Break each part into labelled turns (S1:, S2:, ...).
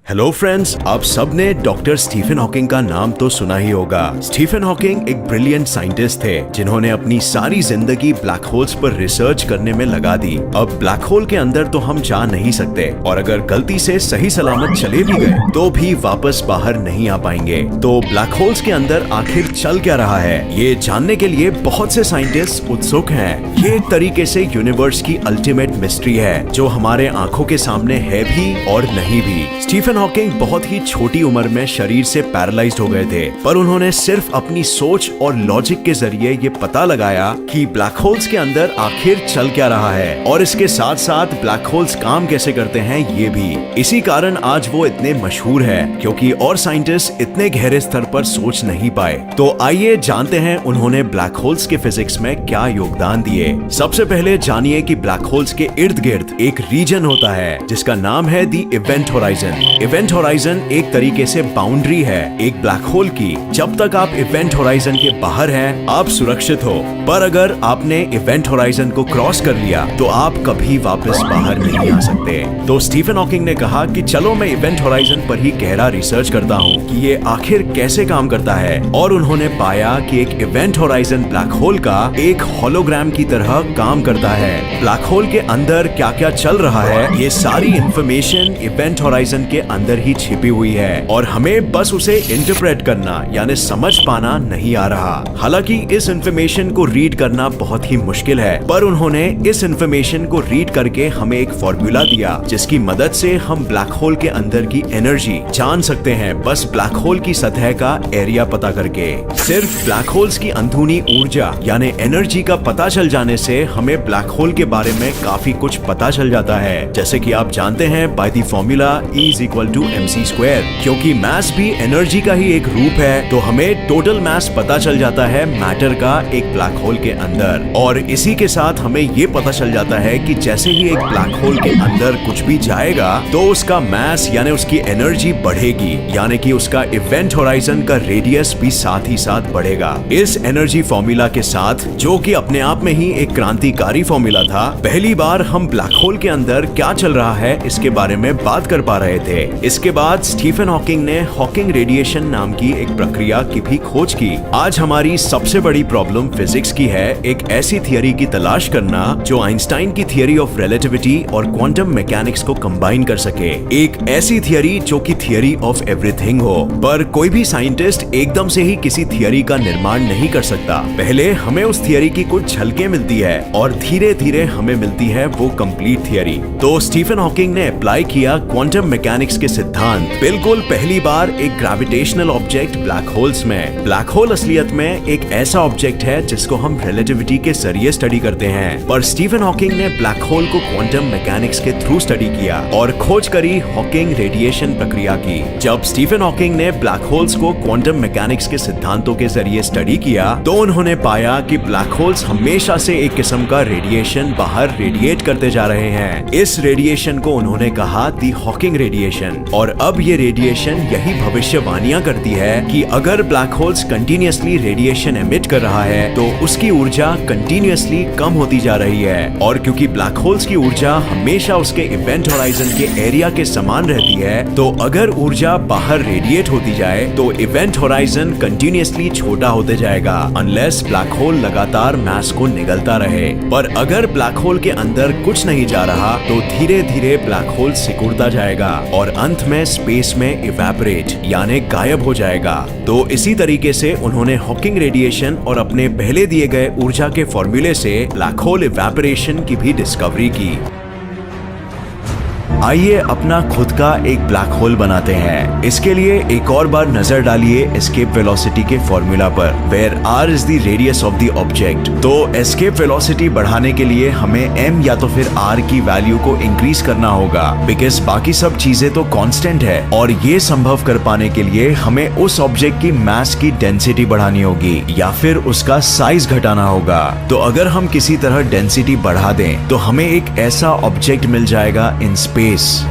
S1: Hello friends, आप सब ने डॉक्टर स्टीफन हॉकिंग का नाम तो सुना ही होगा। स्टीफन हॉकिंग एक ब्रिलियंट साइंटिस्ट थे जिन्होंने अपनी सारी जिंदगी ब्लैक होल्स पर रिसर्च करने में लगा दी। अब ब्लैक होल के अंदर तो हम जा नहीं सकते और अगर गलती से सही सलामत चले भी गए तो भी वापस बाहर नहीं आ पाएंगे। तो ब्लैक होल्स के अंदर आखिर चल क्या रहा है, ये जानने के लिए बहुत से साइंटिस्ट उत्सुक हैं। ये एक तरीके से यूनिवर्स की अल्टीमेट मिस्ट्री है जो हमारे आंखों के सामने है भी और नहीं भी। स्टीफन हॉकिंग बहुत ही छोटी उम्र में शरीर से पैरालाइज्ड हो गए थे, पर उन्होंने सिर्फ अपनी सोच और लॉजिक के जरिए ये पता लगाया कि ब्लैक होल्स के अंदर आखिर चल क्या रहा है और इसके साथ साथ ब्लैक होल्स काम कैसे करते हैं ये भी। इसी कारण आज वो इतने मशहूर है क्योंकि और साइंटिस्ट इतने गहरे स्तर पर सोच नहीं पाए। तो आइए जानते हैं उन्होंने ब्लैक होल्स के फिजिक्स में क्या योगदान दिए। सबसे पहले जानिए कि ब्लैक होल्स के इर्द गिर्द एक रीजन होता है जिसका नाम है दी इवेंट होराइजन। इवेंट होराइजन एक तरीके से बाउंड्री है एक ब्लैक होल की। जब तक आप इवेंट होराइजन के बाहर हैं, आप सुरक्षित हो, पर अगर आपने इवेंट होराइजन को क्रॉस कर लिया तो आप कभी वापस बाहर नहीं आ सकते। तो स्टीफन हॉकिंग ने कहा कि चलो मैं इवेंट होराइजन पर ही गहरा रिसर्च करता हूँ कि ये आखिर कैसे काम करता है, और उन्होंने पाया कि एक इवेंट होराइजन ब्लैक होल का एक होलोग्राम की तरह काम करता है। ब्लैक होल के अंदर क्या क्या चल रहा है, ये सारी इंफॉर्मेशन इवेंट होराइजन के अंदर ही छिपी हुई है और हमें बस उसे इंटरप्रेट करना यानी समझ पाना नहीं आ रहा। हालांकि इस इंफॉर्मेशन को रीड करना बहुत ही मुश्किल है, पर उन्होंने इस इंफॉर्मेशन को रीड करके हमें एक फॉर्मूला दिया जिसकी मदद से हम ब्लैक होल के अंदर की एनर्जी जान सकते हैं, बस ब्लैक होल की सतह का एरिया पता करके। सिर्फ ब्लैक होल्स की अंदरूनी ऊर्जा यानी एनर्जी का पता चल जाने से हमें ब्लैक होल के बारे में काफी कुछ पता चल जाता है। जैसे कि आप जानते हैं by the formula E = mc²। क्योंकि मास भी एनर्जी का ही एक रूप है तो हमें टोटल मास पता चल जाता है मैटर का एक ब्लैक होल के अंदर। और इसी के साथ हमें ये पता चल जाता है कि जैसे ही एक ब्लैक होल के अंदर कुछ भी जाएगा तो उसका मास यानी उसकी एनर्जी बढ़ेगी, यानी कि उसका इवेंट होराइजन का रेडियस भी साथ ही साथ बढ़ेगा। इस एनर्जी फॉर्मूला के साथ, जो कि अपने आप में ही एक क्रांतिकारी फॉर्मूला था, पहली बार हम ब्लैक होल के अंदर क्या चल रहा है इसके बारे में बात कर पा रहे थे। इसके बाद स्टीफन हॉकिंग ने हॉकिंग रेडिएशन नाम की एक प्रक्रिया की भी खोज की। आज हमारी सबसे बड़ी प्रॉब्लम फिजिक्स की है एक ऐसी थियरी की तलाश करना जो आइंस्टाइन की थियरी ऑफ रिलेटिविटी और क्वांटम मैकेनिक्स को कंबाइन कर सके। एक ऐसी थियरी जो कि थियरी ऑफ एवरीथिंग हो। पर कोई भी साइंटिस्ट एकदम से ही किसी थियरी का निर्माण नहीं कर सकता। पहले हमें उस थियरी की कुछ झलकें मिलती है और धीरे धीरे हमें मिलती है वो कंप्लीट थियरी। तो स्टीफन हॉकिंग ने अप्लाई किया क्वांटम मैकेनिक्स के सिद्धांत बिल्कुल पहली बार एक ग्रेविटेशनल ऑब्जेक्ट ब्लैक होल्स में। ब्लैक होल असलियत में एक ऐसा ऑब्जेक्ट है जिसको हम रिलेटिविटी के जरिए स्टडी करते हैं, पर स्टीफन हॉकिंग ने ब्लैक होल को क्वांटम मैकेनिक्स के थ्रू स्टडी किया और खोज करी हॉकिंग रेडिएशन प्रक्रिया की। जब स्टीफन हॉकिंग ने ब्लैक होल्स को क्वांटम मैकेनिक्स के सिद्धांतों के जरिए स्टडी किया तो उन्होंने पाया कि ब्लैक होल्स हमेशा से एक किस्म का रेडिएशन बाहर रेडिएट करते जा रहे हैं। इस रेडिएशन को उन्होंने कहा दी हॉकिंग रेडिएशन। और अब ये रेडिएशन यही भविष्यवाणियां करती है कि अगर black holes continuously radiation emit कर रहा है तो उसकी ऊर्जा कंटिन्यूअसली कम होती जा रही है। और क्योंकि ब्लैक होल्स की ऊर्जा हमेशा उसके इवेंट होराइजन के एरिया के समान रहती है, तो अगर ऊर्जा बाहर रेडिएट होती जाए तो इवेंट होराइजन कंटिन्यूअसली छोटा होते जाएगा अनलेस ब्लैक होल लगातार मास को निगलता रहे। पर अगर ब्लैक होल के अंदर कुछ नहीं जा रहा तो धीरे धीरे ब्लैक होल सिकुड़ता जाएगा और अंत में स्पेस में इवेपोरेट यानी गायब हो जाएगा। तो इसी तरीके से उन्होंने हॉकिंग रेडिएशन और अपने पहले दिए गए ऊर्जा के फॉर्मूले से ब्लैक होल इवेपोरेशन की भी डिस्कवरी की। आइए अपना खुद का एक ब्लैक होल बनाते हैं। इसके लिए एक और बार नजर डालिए एस्केप वेलोसिटी के फॉर्मूला पर, where r is the radius of the object. तो एस्केप वेलोसिटी बढ़ाने के लिए हमें m या तो फिर r की वैल्यू को इंक्रीज करना होगा, बिकॉज बाकी सब चीजें तो कांस्टेंट है, और ये संभव कर पाने के लिए हमें उस ऑब्जेक्ट की मास की डेंसिटी बढ़ानी होगी या फिर उसका साइज घटाना होगा। तो अगर हम किसी तरह डेंसिटी बढ़ा दें तो हमें एक ऐसा ऑब्जेक्ट मिल जाएगा इन स्पेस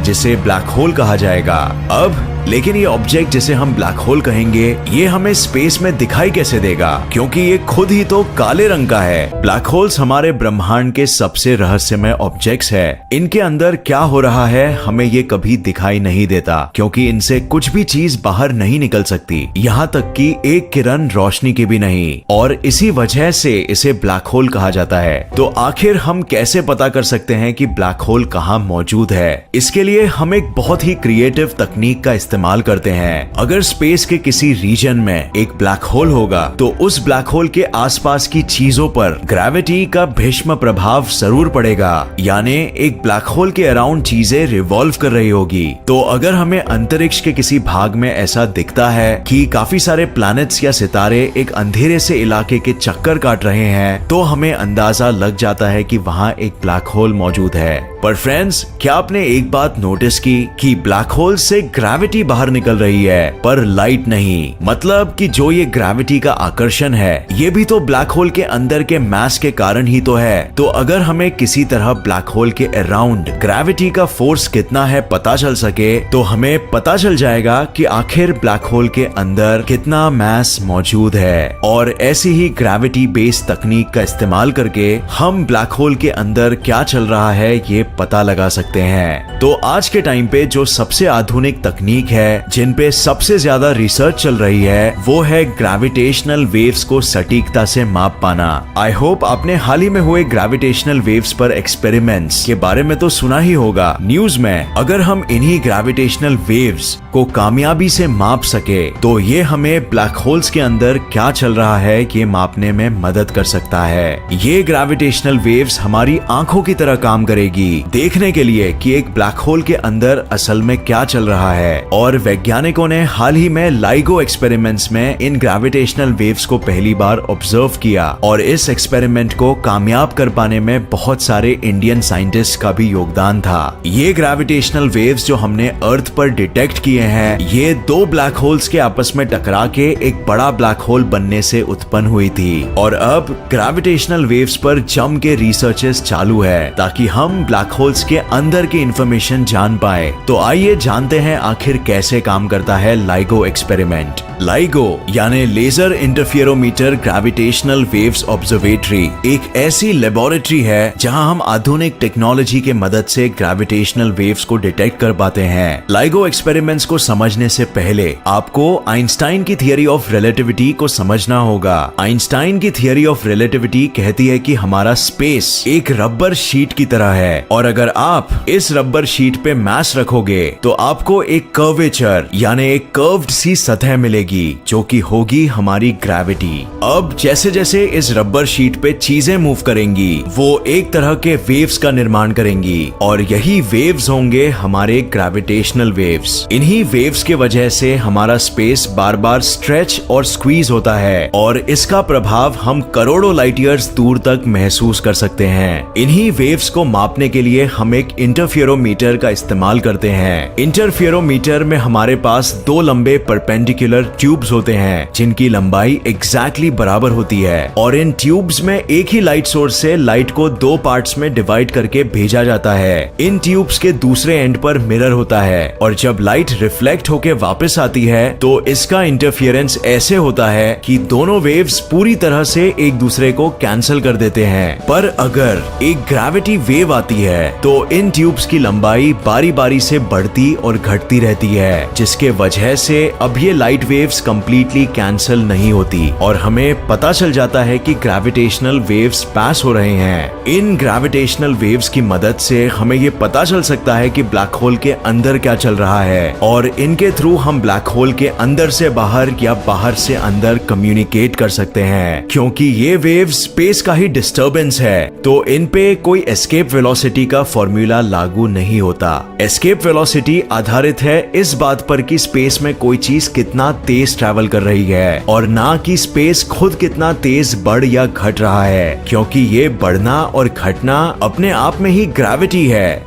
S1: जिसे ब्लैक होल कहा जाएगा। अब लेकिन ये ऑब्जेक्ट जिसे हम ब्लैक होल कहेंगे ये हमें स्पेस में दिखाई कैसे देगा, क्योंकि ये खुद ही तो काले रंग का है। ब्लैक होल्स हमारे ब्रह्मांड के सबसे रहस्यमय ऑब्जेक्ट्स है। इनके अंदर क्या हो रहा है हमें ये कभी दिखाई नहीं देता, क्योंकि इनसे कुछ भी चीज बाहर नहीं निकल सकती, यहाँ तक कि एक किरण रोशनी की भी नहीं, और इसी वजह से इसे ब्लैक होल कहा जाता है। तो आखिर हम कैसे पता कर सकते हैं कि ब्लैक होल कहाँ मौजूद है? इसके लिए हम एक बहुत ही क्रिएटिव तकनीक का इस्तेमाल करते हैं। अगर स्पेस के किसी रीजन में एक ब्लैक होल होगा तो उस ब्लैक होल के आसपास की चीजों पर ग्रेविटी का भीष्म प्रभाव जरूर पड़ेगा, यानी एक ब्लैक होल के अराउंड चीजें रिवॉल्व कर रही होगी। तो अगर हमें अंतरिक्ष के किसी भाग में ऐसा दिखता है कि काफी सारे प्लैनेट्स या सितारे एक अंधेरे से इलाके के चक्कर काट रहे हैं, तो हमें अंदाजा लग जाता है कि वहां एक ब्लैक होल मौजूद है। पर फ्रेंड्स, क्या आपने एक बात नोटिस की कि ब्लैक होल से ग्रेविटी बाहर निकल रही है पर लाइट नहीं? मतलब कि जो ये ग्रेविटी का आकर्षण है ये भी तो ब्लैक होल के अंदर के मास के कारण ही तो है। तो अगर हमें किसी तरह ब्लैक होल के अराउंड ग्रेविटी का फोर्स कितना है पता चल सके, तो हमें पता चल जाएगा कि आखिर ब्लैक होल के अंदर कितना मास मौजूद है। और ऐसी ही ग्रेविटी बेस्ड तकनीक का इस्तेमाल करके हम ब्लैक होल के अंदर क्या चल रहा है ये पता लगा सकते हैं। तो आज के टाइम पे जो सबसे आधुनिक तकनीक है जिन पे सबसे ज्यादा रिसर्च चल रही है वो है ग्रेविटेशनल वेव्स को सटीकता से माप पाना। आई होप आपने हाल ही में हुए ग्रेविटेशनल वेव्स पर एक्सपेरिमेंट्स के बारे में तो सुना ही होगा न्यूज में। अगर हम इन्हीं ग्रेविटेशनल वेव्स को कामयाबी से माप सके तो ये हमें ब्लैक होल्स के अंदर क्या चल रहा है ये मापने में मदद कर सकता है। ये ग्रेविटेशनल वेव्स हमारी आंखों की तरह काम करेगी देखने के लिए कि एक ब्लैक होल के अंदर असल में क्या चल रहा है। और वैज्ञानिकों ने हाल ही में लाइगो एक्सपेरिमेंट्स में इन ग्रेविटेशनल वेव्स को पहली बार ऑब्जर्व किया, और इस एक्सपेरिमेंट को कामयाब कर पाने में बहुत सारे इंडियन साइंटिस्ट का भी योगदान था। ये ग्रेविटेशनल वेव्स जो हमने अर्थ पर डिटेक्ट किए हैं ये दो ब्लैक होल्स के आपस में टकरा के एक बड़ा ब्लैक होल बनने से उत्पन्न हुई थी। और अब ग्रेविटेशनल वेव्स पर जम के रिसर्चेस चालू है ताकि हम ब्लैक होल्स के अंदर की इंफॉर्मेशन जान पाए। तो आइए जानते हैं आखिर कैसे काम करता है लाइगो एक्सपेरिमेंट। लाइगो यानी laser interferometer gravitational waves observatory एक ऐसी लेबोरेटरी है जहां हम आधुनिक टेक्नोलॉजी के मदद से ग्रेविटेशनल वेव्स को डिटेक्ट कर पाते हैं। लाइगो एक्सपेरिमेंट्स को समझने से पहले आपको आइंस्टाइन की थियरी ऑफ रिलेटिविटी को समझना होगा। आइंस्टाइन की थियरी ऑफ रिलेटिविटी कहती है कि हमारा स्पेस एक रबर शीट की तरह है, और अगर आप इस रबर शीट पे मास रखोगे तो आपको एक कर्वेचर यानी एक कर्व्ड सी सतह मिलेगी जो कि होगी हमारी ग्रेविटी। अब जैसे जैसे इस रबर शीट पे चीजें मूव करेंगी वो एक तरह के वेव्स का निर्माण करेंगी, और यही वेव्स होंगे हमारे ग्रेविटेशनल वेव्स। इन्हीं वेव्स के वजह से हमारा स्पेस बार बार स्ट्रेच और स्क्वीज होता है, और इसका प्रभाव हम करोड़ों लाइट ईयर्स दूर तक महसूस कर सकते हैं। इन्हीं वेव्स को मापने के लिए हम एक इंटरफेरोमीटर का इस्तेमाल करते हैं। इंटरफेरोमीटर में हमारे पास दो लंबे परपेंडिकुलर ट्यूब्स होते हैं जिनकी लंबाई एग्जैक्टली बराबर होती है, और इन ट्यूब्स में एक ही लाइट सोर्स से लाइट को दो पार्ट्स में डिवाइड करके भेजा जाता है। इन ट्यूब्स के दूसरे एंड पर मिरर होता है, और जब लाइट रिफ्लेक्ट होके वापस आती है तो इसका इंटरफियरेंस ऐसे होता है कि दोनों वेव्स पूरी तरह से एक दूसरे को कैंसिल कर देते हैं। पर अगर एक ग्रेविटी वेव आती है तो इन ट्यूब्स की लंबाई बारी बारी से बढ़ती और घटती रहती है, जिसके वजह से अब ये लाइट वेव्स कंप्लीटली कैंसिल नहीं होती, और हमें पता चल जाता है कि ग्रेविटेशनल वेव्स पास हो रहे हैं। इन ग्रेविटेशनल वेव्स की मदद से हमें ये पता चल सकता है कि ब्लैक होल के अंदर क्या चल रहा है, और इनके थ्रू हम ब्लैक होल के अंदर से बाहर या बाहर से अंदर कम्युनिकेट कर सकते हैं। क्योंकि ये वेव्स स्पेस का ही डिस्टर्बेंस है तो इन पे कोई एस्केप वेलोसिटी का फॉर्मूला लागू नहीं होता। एस्केप वेलोसिटी आधारित है इस बात पर कि स्पेस में कोई चीज कितना तेज ट्रैवल कर रही है, और ना कि स्पेस खुद कितना तेज बढ़ या घट रहा है, क्योंकि ये बढ़ना और घटना अपने आप में ही ग्रेविटी है।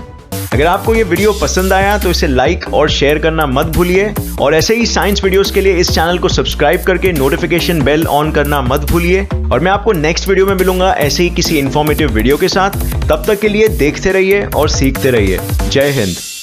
S2: अगर आपको ये वीडियो पसंद आया तो इसे लाइक और शेयर करना मत भूलिए, और ऐसे ही साइंस वीडियोस के लिए इस चैनल को सब्सक्राइब करके नोटिफिकेशन बेल ऑन करना मत भूलिए। और मैं आपको नेक्स्ट वीडियो में मिलूंगा ऐसे ही किसी इंफॉर्मेटिव वीडियो के साथ। तब तक के लिए देखते रहिए और सीखते रहिए। जय हिंद।